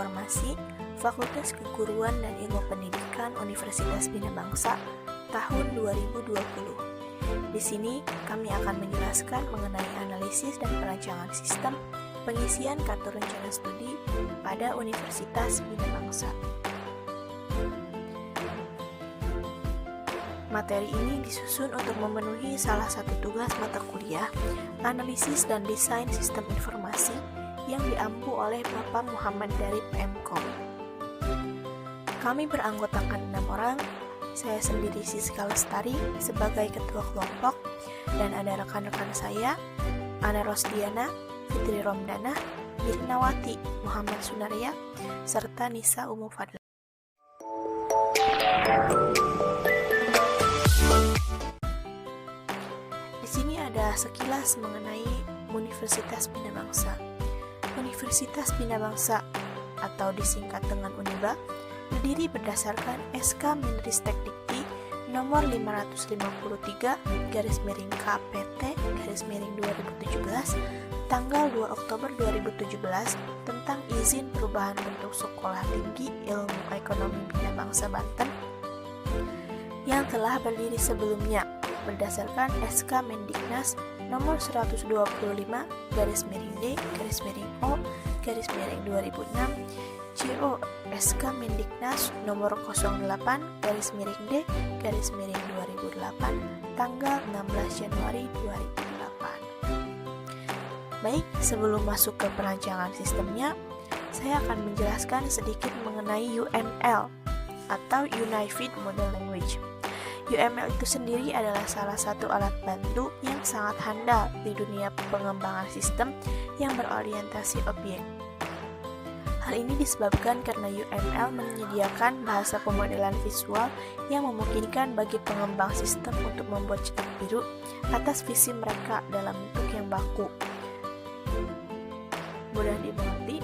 Informasi, Fakultas Keguruan dan Ilmu Pendidikan Universitas Bina Bangsa tahun 2020. Di sini kami akan menjelaskan mengenai analisis dan perancangan sistem pengisian kartu rencana studi pada Universitas Bina Bangsa. Materi ini disusun untuk memenuhi salah satu tugas mata kuliah, analisis dan desain sistem informasi yang diampu oleh Bapak Muhammad dari PMKOM. Kami beranggotakan 6 orang, saya sendiri Siska Lestari sebagai ketua kelompok, dan ada rekan-rekan saya, Ana Rosdiana, Fitri Romdana, Irnawati, Muhammad Sunaria, serta Nisa Umu Fadla. Di sini ada sekilas mengenai Universitas Bina Bangsa. Universitas Bina Bangsa atau disingkat dengan UNIBA berdiri berdasarkan SK Menristek Dikti nomor 553/KPT/2017 tanggal 2 Oktober 2017 tentang izin perubahan bentuk Sekolah Tinggi Ilmu Ekonomi Bina Bangsa Banten yang telah berdiri sebelumnya berdasarkan SK Mendiknas nomor 125/D/O/2006 CO SK Mendiknas nomor 08/D/2008 tanggal 16 Januari 2008. Baik, sebelum masuk ke perancangan sistemnya, saya akan menjelaskan sedikit mengenai UML atau Unified Model Language. UML itu sendiri adalah salah satu alat bantu yang sangat handal di dunia pengembangan sistem yang berorientasi objek. Hal ini disebabkan karena UML menyediakan bahasa pemodelan visual yang memungkinkan bagi pengembang sistem untuk membuat cetak biru atas visi mereka dalam bentuk yang baku, mudah dimengerti,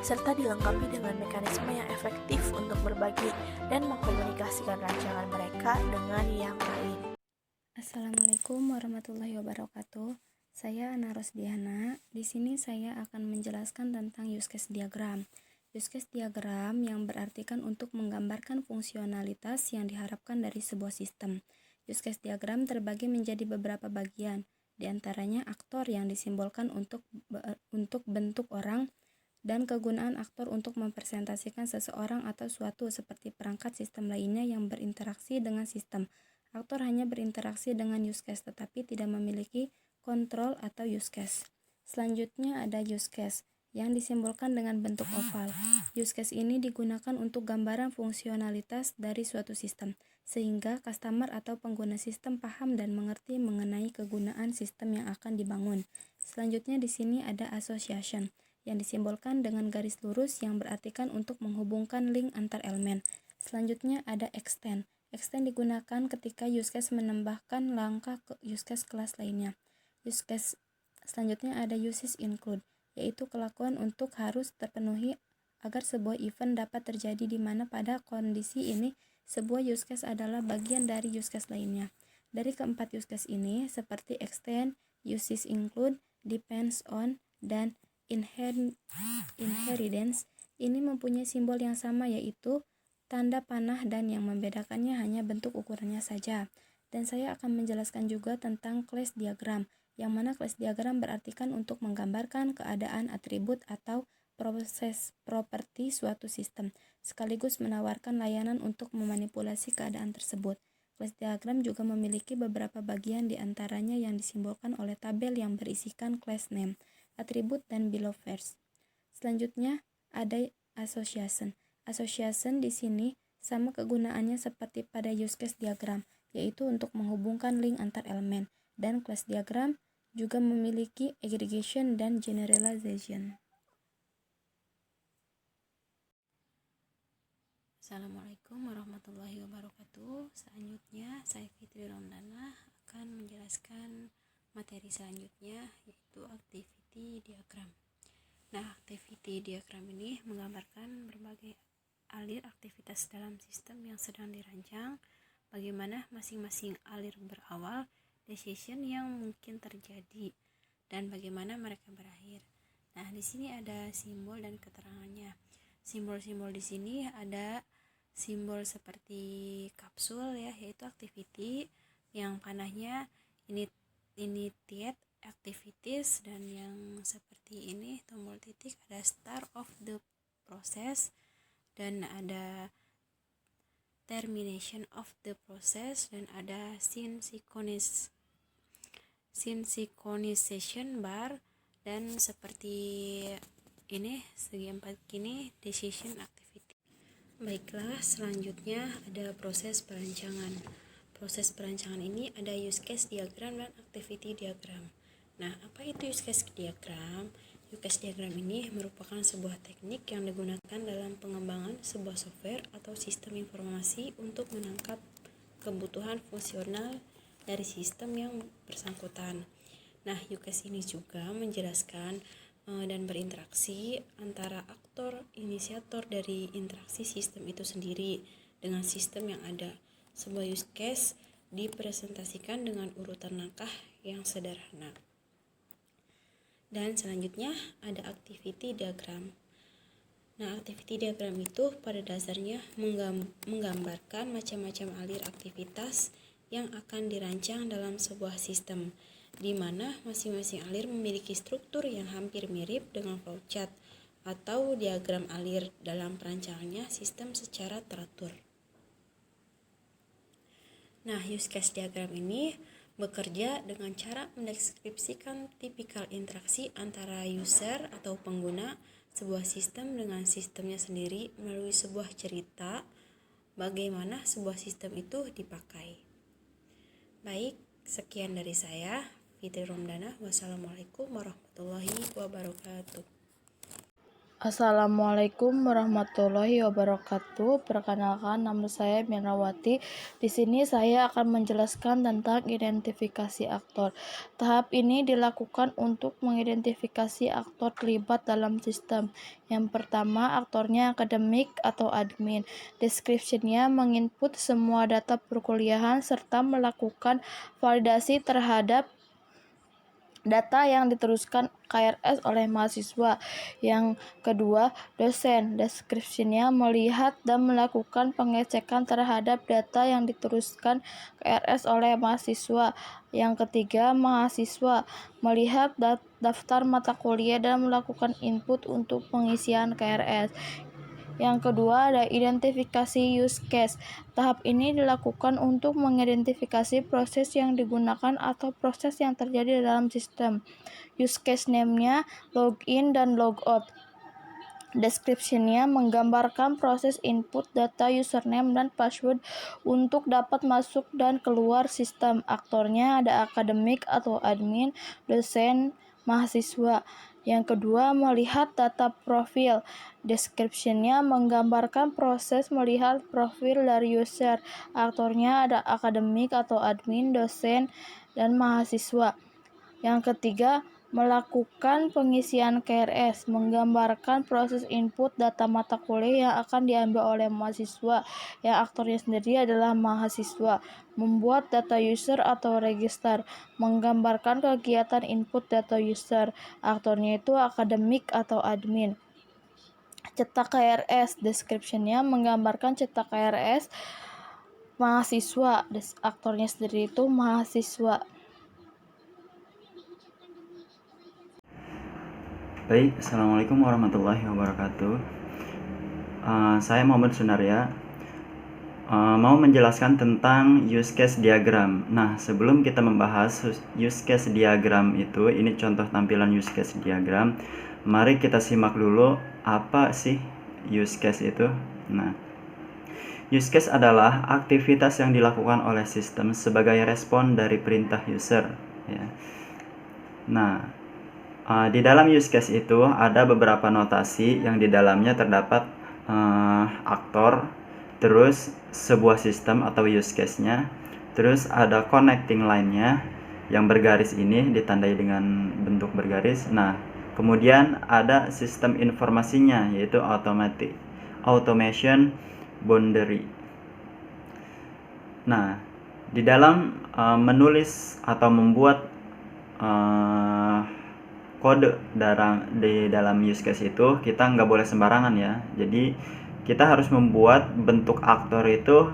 serta dilengkapi dengan mekanisme yang efektif untuk berbagi dan mengkomunikasikan rancangan mereka dengan yang lain. Assalamualaikum warahmatullahi wabarakatuh. Saya Ana Rosdiana. Di sini saya akan menjelaskan tentang use case diagram. Use case diagram yang berartikan untuk menggambarkan fungsionalitas yang diharapkan dari sebuah sistem. Use case diagram terbagi menjadi beberapa bagian, di antaranya aktor yang disimbolkan untuk bentuk orang, dan kegunaan aktor untuk mempresentasikan seseorang atau suatu seperti perangkat sistem lainnya yang berinteraksi dengan sistem. Aktor hanya berinteraksi dengan use case tetapi tidak memiliki kontrol atau use case. Selanjutnya ada use case yang disimbolkan dengan bentuk oval. Use case ini digunakan untuk gambaran fungsionalitas dari suatu sistem, sehingga customer atau pengguna sistem paham dan mengerti mengenai kegunaan sistem yang akan dibangun. Selanjutnya di sini ada association yang disimbolkan dengan garis lurus yang berartikan untuk menghubungkan link antar elemen. Selanjutnya ada extend. Extend digunakan ketika use case menambahkan langkah ke use case kelas lainnya. Use case selanjutnya ada uses include, yaitu kelakuan untuk harus terpenuhi agar sebuah event dapat terjadi di mana pada kondisi ini sebuah use case adalah bagian dari use case lainnya. Dari keempat use case ini seperti extend, uses include, depends on, dan inheritance ini mempunyai simbol yang sama, yaitu tanda panah, dan yang membedakannya hanya bentuk ukurannya saja. Dan saya akan menjelaskan juga tentang class diagram, yang mana class diagram berartikan untuk menggambarkan keadaan atribut atau proses properti suatu sistem, sekaligus menawarkan layanan untuk memanipulasi keadaan tersebut. Class diagram juga memiliki beberapa bagian, di antaranya yang disimbolkan oleh tabel yang berisikan class name, atribut, dan below verse. Selanjutnya ada association. Association di sini sama kegunaannya seperti pada use case diagram, yaitu untuk menghubungkan link antar elemen. Dan class diagram juga memiliki aggregation dan generalization. Assalamualaikum warahmatullahi wabarakatuh. Selanjutnya saya Fitri Romdana akan menjelaskan materi selanjutnya, yaitu activity diagram. Nah, activity diagram ini menggambarkan berbagai alir aktivitas dalam sistem yang sedang dirancang, bagaimana masing-masing alir berawal, decision yang mungkin terjadi, dan bagaimana mereka berakhir. Nah, di sini ada simbol dan keterangannya. Simbol-simbol di sini ada simbol seperti kapsul ya, yaitu activity, yang panahnya initiate activities, dan yang seperti ini tombol titik ada start of the process, dan ada termination of the process, dan ada synchronization bar, dan seperti ini segi empat kini decision activity. Baiklah, selanjutnya ada proses perancangan. Proses perancangan ini ada use case diagram dan activity diagram. Nah, apa itu use case diagram? Use case diagram ini merupakan sebuah teknik yang digunakan dalam pengembangan sebuah software atau sistem informasi untuk menangkap kebutuhan fungsional dari sistem yang bersangkutan. Nah, use case ini juga menjelaskan dan berinteraksi antara aktor inisiator dari interaksi sistem itu sendiri dengan sistem yang ada. Sebuah use case dipresentasikan dengan urutan langkah yang sederhana. Dan selanjutnya ada activity diagram. Nah, activity diagram itu pada dasarnya menggambarkan macam-macam alir aktivitas yang akan dirancang dalam sebuah sistem, di mana masing-masing alir memiliki struktur yang hampir mirip dengan flowchart atau diagram alir dalam perancangannya sistem secara teratur. Nah, use case diagram ini bekerja dengan cara mendeskripsikan tipikal interaksi antara user atau pengguna sebuah sistem dengan sistemnya sendiri melalui sebuah cerita bagaimana sebuah sistem itu dipakai. Baik, sekian dari saya. Fitri Romdana. Wassalamualaikum warahmatullahi wabarakatuh. Assalamualaikum warahmatullahi wabarakatuh. Perkenalkan, nama saya Mirawati. Di sini saya akan menjelaskan tentang identifikasi aktor. Tahap ini dilakukan untuk mengidentifikasi aktor terlibat dalam sistem. Yang pertama, aktornya akademik atau admin. Description-nya menginput semua data perkuliahan serta melakukan validasi terhadap data yang diteruskan KRS oleh mahasiswa. Yang kedua, dosen. Deskripsinya melihat dan melakukan pengecekan terhadap data yang diteruskan KRS oleh mahasiswa. Yang ketiga, mahasiswa melihat daftar mata kuliah dan melakukan input untuk pengisian KRS. Yang kedua ada identifikasi use case. Tahap ini dilakukan untuk mengidentifikasi proses yang digunakan atau proses yang terjadi dalam sistem. Use case name-nya login dan logout. Description-nya menggambarkan proses input data username dan password untuk dapat masuk dan keluar sistem. Aktornya ada akademik atau admin, dosen, mahasiswa. Yang kedua, melihat data profil. Description-nya menggambarkan proses melihat profil dari user. Aktornya ada akademik atau admin, dosen, dan mahasiswa. Yang ketiga, melakukan pengisian KRS, menggambarkan proses input data mata kuliah yang akan diambil oleh mahasiswa, yang aktornya sendiri adalah mahasiswa. Membuat data user atau register, menggambarkan kegiatan input data user, aktornya itu akademik atau admin. Cetak KRS, description-nya menggambarkan cetak KRS mahasiswa, aktornya sendiri itu mahasiswa. Baik, Assalamualaikum warahmatullahi wabarakatuh. Saya Muhammad Sunaria, mau menjelaskan tentang use case diagram. Nah, sebelum kita membahas use case diagram itu, ini contoh tampilan use case diagram. Mari kita simak dulu apa sih use case itu. Nah, use case adalah aktivitas yang dilakukan oleh sistem sebagai respon dari perintah user. Ya. Nah, di dalam use case itu ada beberapa notasi yang di dalamnya terdapat aktor, terus sebuah sistem atau use case-nya, terus ada connecting line-nya yang bergaris ini ditandai dengan bentuk bergaris. Nah, kemudian ada sistem informasinya yaitu automation boundary. Nah, di dalam menulis atau membuat kode di dalam use case itu kita nggak boleh sembarangan ya. Jadi kita harus membuat bentuk aktor itu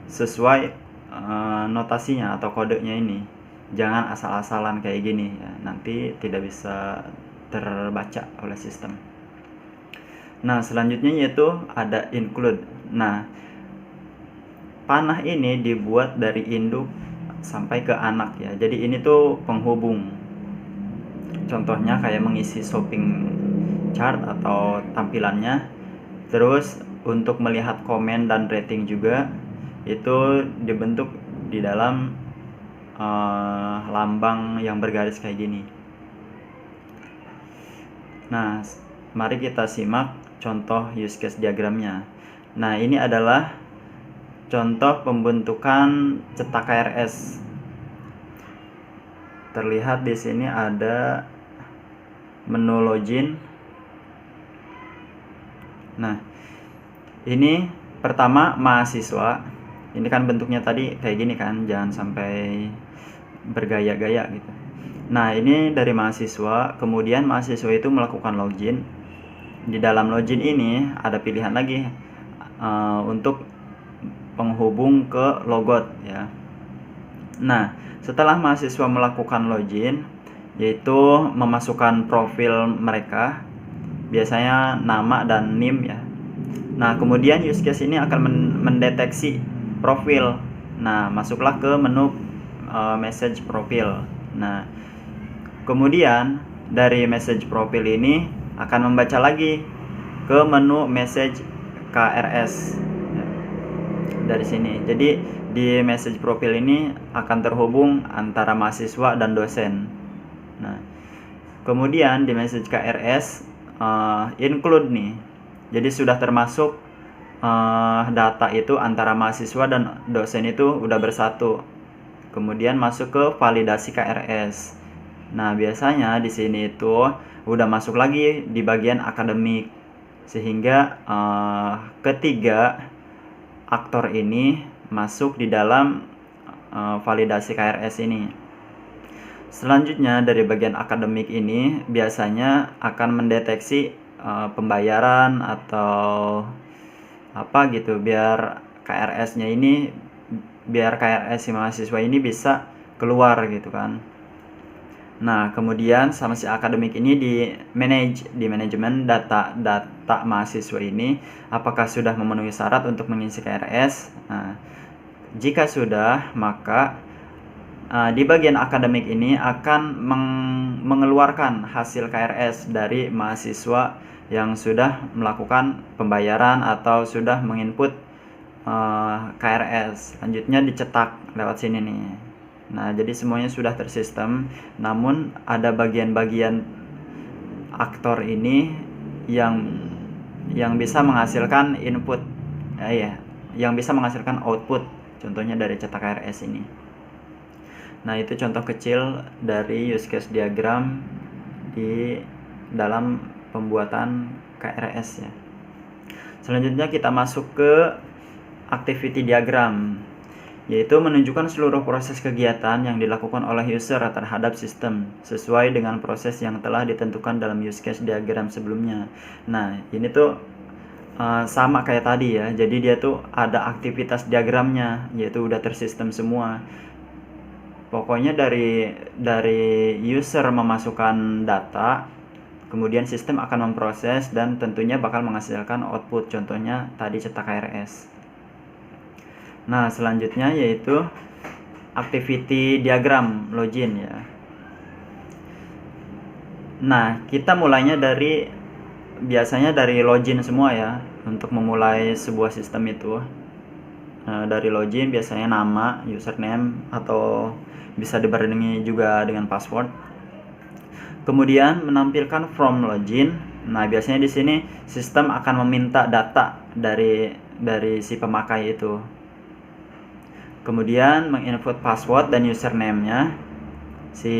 sesuai notasinya atau kodenya ini. Jangan asal-asalan kayak gini ya, nanti tidak bisa terbaca oleh sistem. Nah, selanjutnya yaitu ada include. Nah, panah ini dibuat dari induk sampai ke anak ya. Jadi ini tuh penghubung. Contohnya kayak mengisi shopping chart atau tampilannya. Terus untuk melihat komen dan rating juga itu dibentuk di dalam lambang yang bergaris kayak gini. Nah, mari kita simak contoh use case diagramnya. Nah, ini adalah contoh pembentukan cetak KRS. Terlihat di sini ada menu login. Nah, ini pertama mahasiswa. Ini kan bentuknya tadi kayak gini kan, jangan sampai bergaya-gaya gitu. Nah, ini dari mahasiswa, kemudian mahasiswa itu melakukan login. Di dalam login ini ada pilihan lagi untuk penghubung ke logout ya. Nah, setelah mahasiswa melakukan login, yaitu memasukkan profil mereka, biasanya nama dan NIM ya. Nah, kemudian use case ini akan mendeteksi profil. Nah, masuklah ke menu message profil. Nah, kemudian dari message profil ini akan membaca lagi ke menu message KRS dari sini. Jadi di message profil ini akan terhubung antara mahasiswa dan dosen. Nah, kemudian di message KRS include nih. Jadi sudah termasuk data itu antara mahasiswa dan dosen itu udah bersatu. Kemudian masuk ke validasi KRS. Nah, biasanya di sini itu udah masuk lagi di bagian akademik, sehingga ketiga aktor ini masuk di dalam validasi KRS ini. Selanjutnya dari bagian akademik ini biasanya akan mendeteksi pembayaran atau apa gitu, biar KRS si mahasiswa ini bisa keluar gitu kan. Nah, kemudian sama si akademik ini di manajemen data mahasiswa ini apakah sudah memenuhi syarat untuk mengisi KRS. Nah, jika sudah, maka di bagian akademik ini akan mengeluarkan hasil KRS dari mahasiswa yang sudah melakukan pembayaran atau sudah menginput KRS. Selanjutnya dicetak lewat sini nih. Nah, jadi semuanya sudah tersistem, namun ada bagian-bagian aktor ini yang bisa menghasilkan input yang bisa menghasilkan output, contohnya dari cetak KRS ini. Nah, itu contoh kecil dari use case diagram di dalam pembuatan KRS ya. Selanjutnya kita masuk ke activity diagram, yaitu menunjukkan seluruh proses kegiatan yang dilakukan oleh user terhadap sistem sesuai dengan proses yang telah ditentukan dalam use case diagram sebelumnya. Nah, ini tuh sama kayak tadi ya. Jadi dia tuh ada aktivitas diagramnya, yaitu udah tersistem semua. Pokoknya dari user memasukkan data, kemudian sistem akan memproses dan tentunya bakal menghasilkan output, contohnya tadi cetak KRS. Nah, selanjutnya yaitu activity diagram login ya. Nah, kita mulainya biasanya dari login semua ya, untuk memulai sebuah sistem itu. Dari login biasanya nama, username, atau bisa dibarengi juga dengan password. Kemudian menampilkan from login. Nah, biasanya di sini sistem akan meminta data dari si pemakai itu. Kemudian menginput password dan username-nya. Si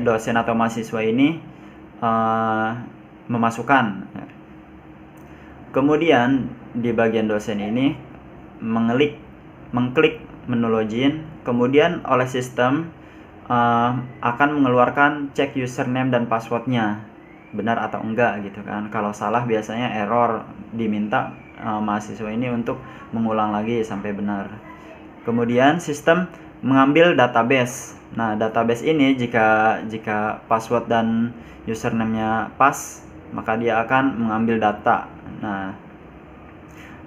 dosen atau mahasiswa ini memasukkan. Kemudian di bagian dosen ini mengklik menu login, kemudian oleh sistem akan mengeluarkan cek username dan passwordnya benar atau enggak gitu kan. Kalau salah biasanya error, diminta mahasiswa ini untuk mengulang lagi sampai benar. Kemudian sistem mengambil database. Nah, database ini jika password dan username-nya pas, maka dia akan mengambil data. Nah,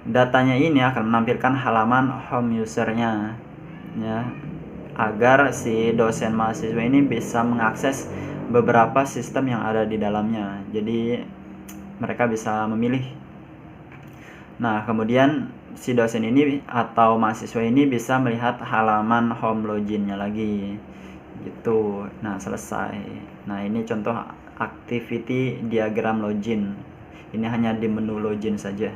datanya ini akan menampilkan halaman home usernya, ya, agar si dosen mahasiswa ini bisa mengakses beberapa sistem yang ada di dalamnya. Jadi mereka bisa memilih. Nah, kemudian si dosen ini atau mahasiswa ini bisa melihat halaman home login-nya lagi. Gitu. Nah, selesai. Nah, ini contoh activity diagram login. Ini hanya di menu login saja.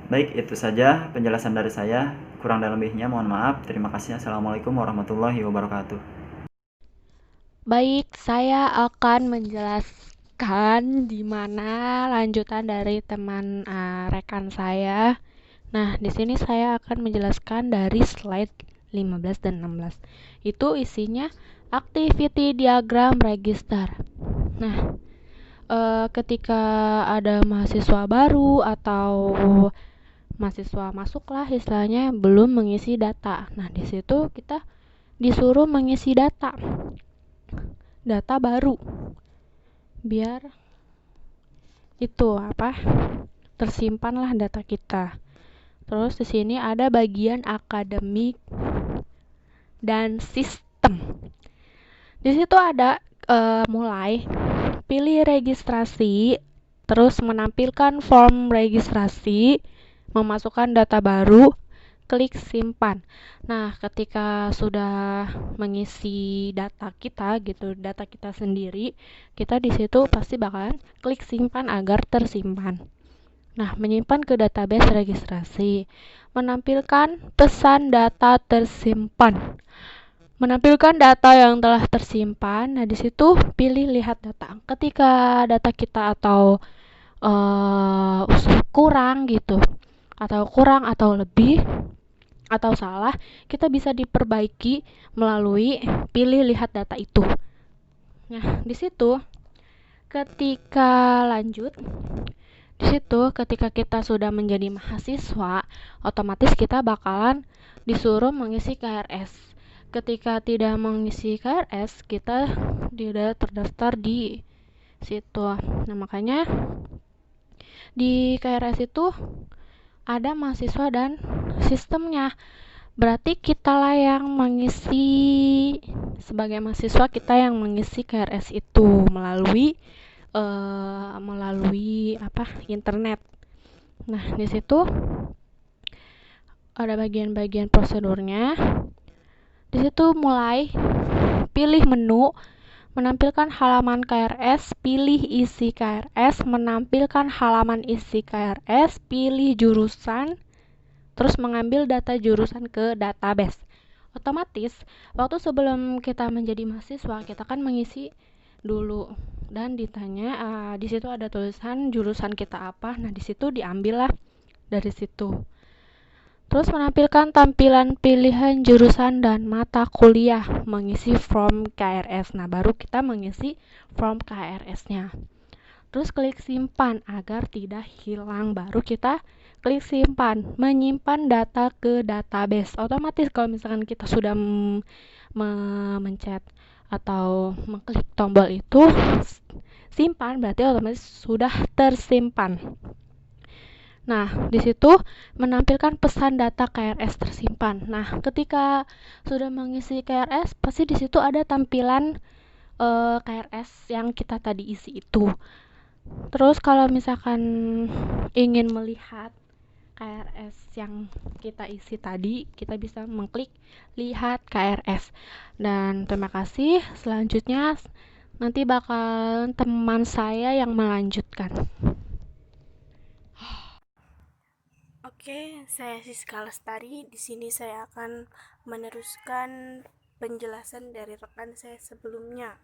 Baik, itu saja penjelasan dari saya. Kurang dan lebihnya mohon maaf. Terima kasih. Assalamualaikum warahmatullahi wabarakatuh. Baik, saya akan menjelaskan di mana lanjutan dari teman rekan saya. Nah, di sini saya akan menjelaskan dari slide 15 dan 16. Itu isinya activity diagram register. Nah, ketika ada mahasiswa baru atau mahasiswa masuklah istilahnya belum mengisi data. Nah, di situ kita disuruh mengisi data baru biar itu tersimpanlah data kita. Terus di sini ada bagian akademik dan sistem. Di situ ada mulai pilih registrasi, terus menampilkan form registrasi, memasukkan data baru, klik simpan. Nah, ketika sudah mengisi data kita gitu, data kita sendiri, kita di situ pasti bakalan klik simpan agar tersimpan. Nah, menyimpan ke database registrasi, menampilkan pesan data tersimpan. Menampilkan data yang telah tersimpan. Nah, di situ pilih lihat data. Ketika data kita atau kurang gitu, atau lebih atau salah, kita bisa diperbaiki melalui pilih lihat data itu. Nah, di situ ketika lanjut, di situ ketika kita sudah menjadi mahasiswa, otomatis kita bakalan disuruh mengisi KRS. Ketika tidak mengisi KRS, kita tidak terdaftar di situ. Nah, makanya di KRS itu ada mahasiswa dan sistemnya. Berarti kitalah yang mengisi, sebagai mahasiswa kita yang mengisi KRS itu melalui internet. Nah, di situ ada bagian-bagian prosedurnya. Di situ mulai pilih menu, menampilkan halaman KRS, pilih isi KRS, menampilkan halaman isi KRS, pilih jurusan, terus mengambil data jurusan ke database. Otomatis, waktu sebelum kita menjadi mahasiswa, kita kan mengisi dulu dan ditanya di situ ada tulisan jurusan kita apa. Nah, di situ diambillah dari situ. Terus menampilkan tampilan pilihan jurusan dan mata kuliah, mengisi form KRS. Nah, baru kita mengisi form KRS-nya. Terus klik simpan agar tidak hilang. Baru kita klik simpan, menyimpan data ke database. Otomatis kalau misalkan kita sudah mencet atau mengklik tombol itu simpan, berarti otomatis sudah tersimpan. Nah, di situ menampilkan pesan data KRS tersimpan. Nah, ketika sudah mengisi KRS, pasti di situ ada tampilan KRS yang kita tadi isi itu. Terus kalau misalkan ingin melihat KRS yang kita isi tadi, kita bisa mengklik lihat KRS. Dan terima kasih. Selanjutnya nanti bakal teman saya yang melanjutkan. Oke, saya Siska Lestari. Di sini saya akan meneruskan penjelasan dari rekan saya sebelumnya.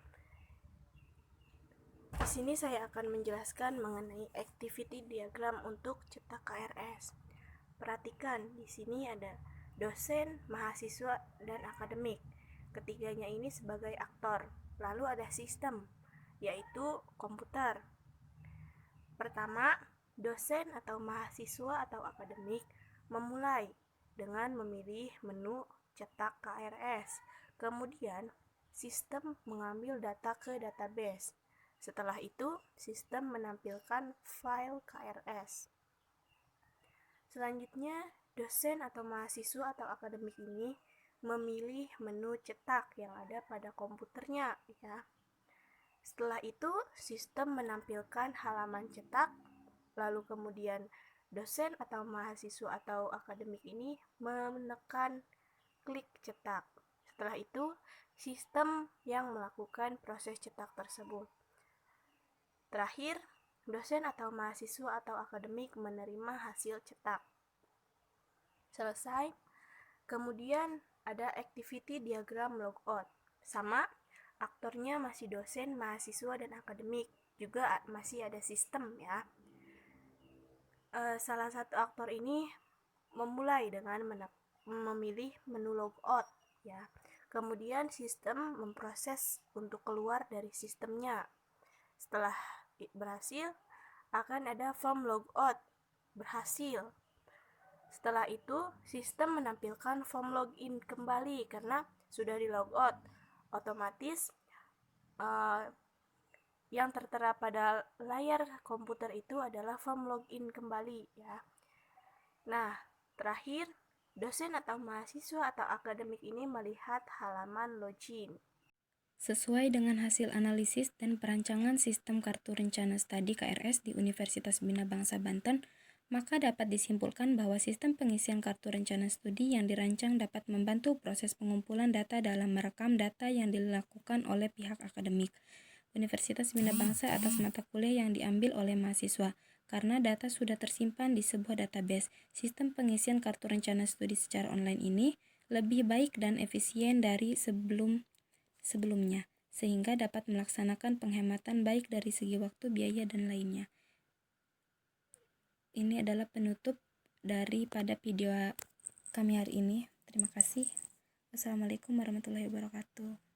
Di sini saya akan menjelaskan mengenai activity diagram untuk cetak KRS. Perhatikan, di sini ada dosen, mahasiswa, dan akademik. ketiganya ini sebagai aktor. Lalu ada sistem, yaitu komputer. Pertama, dosen atau mahasiswa atau akademik memulai dengan memilih menu cetak KRS. Kemudian, sistem mengambil data ke database. Setelah itu, sistem menampilkan file KRS. Selanjutnya, dosen atau mahasiswa atau akademik ini memilih menu cetak yang ada pada komputernya, ya. Setelah itu, sistem menampilkan halaman cetak, lalu kemudian dosen atau mahasiswa atau akademik ini menekan klik cetak. Setelah itu, sistem yang melakukan proses cetak tersebut. Terakhir, dosen atau mahasiswa atau akademik menerima hasil cetak. Selesai. Kemudian ada activity diagram logout. Sama, aktornya masih dosen, mahasiswa, dan akademik. Juga masih ada sistem, ya. Salah satu aktor ini memulai dengan memilih menu logout, ya. Kemudian sistem memproses untuk keluar dari sistemnya. Setelah berhasil, akan ada form logout berhasil. Setelah itu, sistem menampilkan form login kembali karena sudah di logout. Otomatis yang tertera pada layar komputer itu adalah form login kembali, ya. Nah, terakhir, dosen atau mahasiswa atau akademik ini melihat halaman login. Sesuai dengan hasil analisis dan perancangan sistem kartu rencana studi KRS di Universitas Bina Bangsa Banten, maka dapat disimpulkan bahwa sistem pengisian kartu rencana studi yang dirancang dapat membantu proses pengumpulan data dalam merekam data yang dilakukan oleh pihak akademik Universitas Bina Bangsa atas mata kuliah yang diambil oleh mahasiswa. Karena data sudah tersimpan di sebuah database, sistem pengisian kartu rencana studi secara online ini lebih baik dan efisien dari sebelumnya, sehingga dapat melaksanakan penghematan baik dari segi waktu, biaya, dan lainnya. Ini adalah penutup daripada video kami hari ini. Terima kasih. Wassalamualaikum warahmatullahi wabarakatuh.